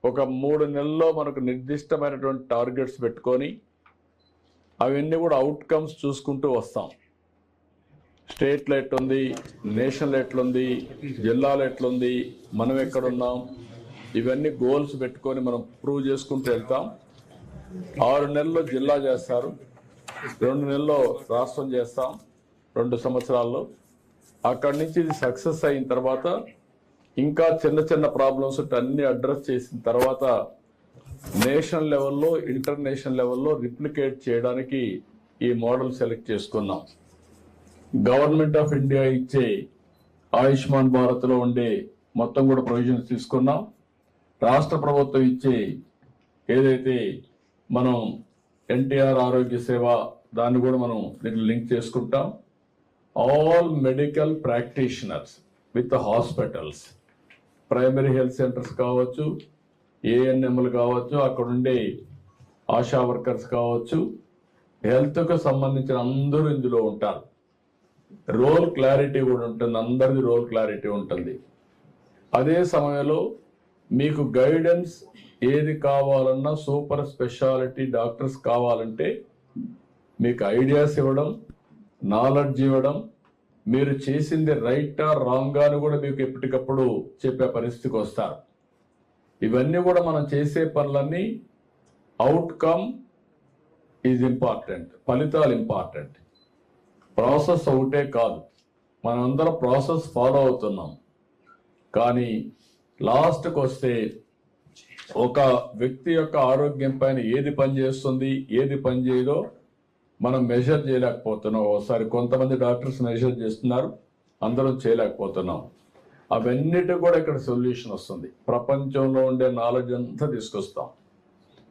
ఒక 3 నెలల్లో మనకు నిర్దిష్టమైనటువంటి టార్గెట్స్ పెట్టుకొని అవన్నీ కూడా అవుట్కమ్స్ చూసుకుంటూ వస్తాం. స్టేట్లో ఎట్లుంది, నేషనల్ ఎట్లుంది, జిల్లాలో ఎట్లుంది, మనం ఎక్కడున్నాం, ఇవన్నీ గోల్స్ పెట్టుకొని మనం ప్రూవ్ చేసుకుంటూ వెళ్తాం. 6 నెలల్లో జిల్లా చేస్తారు, 2 నెలల్లో రాష్ట్రం చేస్తాం, 2 సంవత్సరాల్లో. అక్కడి నుంచి ఇది సక్సెస్ అయిన తర్వాత ఇంకా చిన్న చిన్న ప్రాబ్లమ్స్ అన్ని అడ్రస్ చేసిన తర్వాత నేషనల్ లెవెల్లో, ఇంటర్నేషనల్ లెవెల్లో రిప్లికేట్ చేయడానికి ఈ మోడల్ సెలెక్ట్ చేసుకున్నాం. గవర్నమెంట్ ఆఫ్ ఇండియా ఇచ్చే ఆయుష్మాన్ భారత్లో ఉండే మొత్తం కూడా ప్రొవిజన్స్ తీసుకున్నాం. రాష్ట్ర ప్రభుత్వం ఇచ్చే ఏదైతే మనం ఎన్టీఆర్ ఆరోగ్య సేవ దాన్ని కూడా మనం దీన్ని లింక్ చేసుకుంటాం. All medical practitioners with hospitals, primary health centres కావచ్చు, ఏఎన్ఎంలు కావచ్చు, అక్కడ ఉండే ఆశా వర్కర్స్ కావచ్చు, హెల్త్కు సంబంధించిన అందరూ ఇందులో ఉంటారు. రోల్ క్లారిటీ కూడా ఉంటుంది, అందరిది రోల్ క్లారిటీ ఉంటుంది. అదే సమయంలో మీకు గైడెన్స్ ఏది కావాలన్నా, సూపర్ స్పెషాలిటీ డాక్టర్స్ కావాలంటే మీకు ఐడియాస్ ఇవ్వడం, నాలెడ్జ్ ఇవ్వడం, మీరు చేసింది రైటా రాంగా అని కూడా మీకు ఎప్పటికప్పుడు చెప్పే పరిస్థితికి వస్తారు. ఇవన్నీ కూడా మనం చేసే పనులన్నీ అవుట్కమ్ ఈజ్ ఇంపార్టెంట్, ఫలితాలు ఇంపార్టెంట్. ప్రాసెస్ ఒకటే కాదు, మనందరం ప్రాసెస్ ఫాలో అవుతున్నాం. కానీ లాస్ట్కి వస్తే ఒక వ్యక్తి యొక్క ఆరోగ్యం పైన ఏది పనిచేస్తుంది, ఏది పని చేయదో మనం మెజర్ చేయలేకపోతున్నాం. ఒకసారి కొంతమంది డాక్టర్స్ మెజర్ చేస్తున్నారు, అందరం చేయలేకపోతున్నాం. అవన్నిటి కూడా ఇక్కడ సొల్యూషన్ వస్తుంది. ప్రపంచంలో ఉండే నాలెడ్జ్ అంతా తీసుకొస్తాం,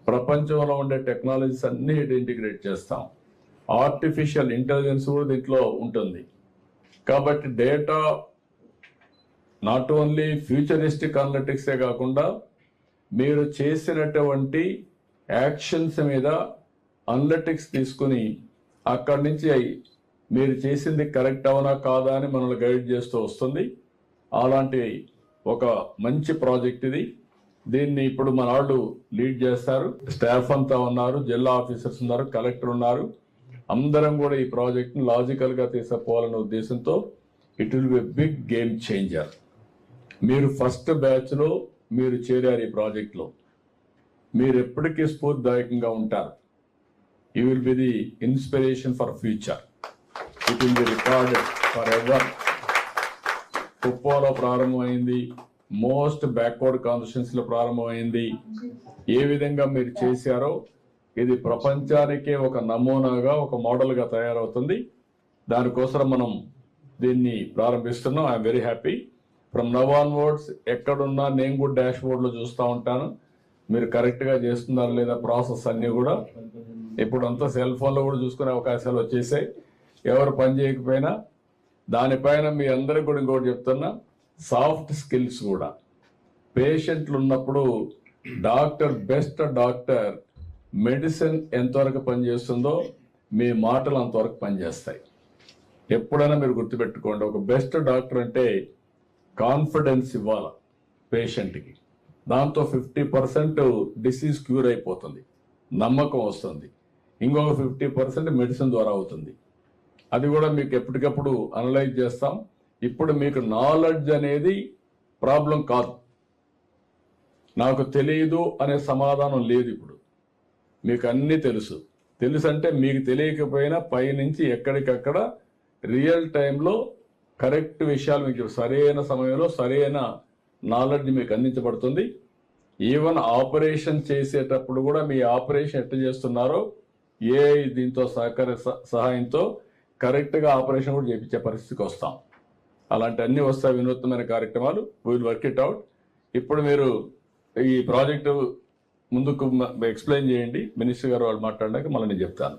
ప్రపంచంలో ఉండే టెక్నాలజీస్ అన్ని ఇంటిగ్రేట్ చేస్తాం. ఆర్టిఫిషియల్ ఇంటెలిజెన్స్ కూడా దీంట్లో ఉంటుంది. కాబట్టి డేటా నాట్ ఓన్లీ ఫ్యూచరిస్టిక్ అనలిటిక్సే కాకుండా మీరు చేసినటువంటి యాక్షన్స్ మీద అనలిటిక్స్ తీసుకుని అక్కడి నుంచి మీరు చేసింది కరెక్ట్ అవునా కాదా అని మనల్ని గైడ్ చేస్తూ వస్తుంది. అలాంటి ఒక మంచి ప్రాజెక్ట్ ఇది. దీన్ని ఇప్పుడు మన వాళ్ళు లీడ్ చేస్తారు. స్టాఫ్ అంతా ఉన్నారు, జిల్లా ఆఫీసర్స్ ఉన్నారు, కలెక్టర్ ఉన్నారు. అందరం కూడా ఈ ప్రాజెక్ట్ని లాజికల్గా తీసుకుపోవాలనే ఉద్దేశంతో it will be big game changer. మీరు ఫస్ట్ బ్యాచ్లో మీరు చేరారు ఈ ప్రాజెక్ట్లో, మీరు ఎప్పటికీ స్ఫూర్తిదాయకంగా ఉంటారు. You will be the inspiration for future. It will be recorded forever. కుప్పాలో ప్రారంభమైంది, మోస్ట్ బ్యాక్వర్డ్ కాన్స్టిట్యుయెన్సీలో ప్రారంభమైంది. ఏ విధంగా మీరు చేశారో ఇది ప్రపంచానికే ఒక నమూనాగా, ఒక మోడల్గా తయారవుతుంది. దానికోసం మనం దీన్ని ప్రారంభిస్తున్నాం. I'm very happy. From now onwards ఎక్కడున్నా నేను కూడా డాష్ బోర్డ్లో చూస్తూ ఉంటాను, మీరు కరెక్ట్గా చేస్తున్నారు లేదా ప్రాసెస్ అన్నీ కూడా. ఇప్పుడు అంతా సెల్ ఫోన్లో కూడా చూసుకునే అవకాశాలు వచ్చేసాయి. ఎవరు పని చేయకపోయినా దానిపైన మీ అందరికి కూడా ఇంకోటి చెప్తున్నా, సాఫ్ట్ స్కిల్స్ కూడా. పేషెంట్లు ఉన్నప్పుడు డాక్టర్, బెస్ట్ డాక్టర్ మెడిసిన్ ఎంతవరకు పనిచేస్తుందో మీ మాటలు అంతవరకు పనిచేస్తాయి. ఎప్పుడైనా మీరు గుర్తుపెట్టుకోండి, ఒక బెస్ట్ డాక్టర్ అంటే కాన్ఫిడెన్స్ ఇవ్వాలి పేషెంట్కి. దాంతో 50% డిసీజ్ క్యూర్ అయిపోతుంది, నమ్మకం వస్తుంది. ఇంకొక 50% మెడిసిన్ ద్వారా అవుతుంది. అది కూడా మీకు ఎప్పటికప్పుడు అనలైజ్ చేస్తాం. ఇప్పుడు మీకు నాలెడ్జ్ అనేది ప్రాబ్లం కాదు, నాకు తెలియదు అనే సమాధానం లేదు. ఇప్పుడు మీకు అన్నీ తెలుసు. అంటే మీకు తెలియకపోయినా పైనుంచి ఎక్కడికక్కడ రియల్ టైంలో కరెక్ట్ విషయాలు మీకు సరైన సమయంలో సరైన నాలెడ్జ్ మీకు అందించబడుతుంది. ఈవెన్ ఆపరేషన్ చేసేటప్పుడు కూడా మీ ఆపరేషన్ ఎట్లా చేస్తున్నారో ఏ దీంతో సహాయంతో కరెక్ట్గా ఆపరేషన్ కూడా చేయించే పరిస్థితికి వస్తాం. అలాంటి అన్ని వస్తాయి వినూత్నమైన కార్యక్రమాలు. We will work it out. ఇప్పుడు మీరు ఈ ప్రాజెక్టు ముందుకు ఎక్స్ప్లెయిన్ చేయండి, మినిస్టర్ గారు వాళ్ళు మాట్లాడడానికి మళ్ళీ నేను చెప్తాను.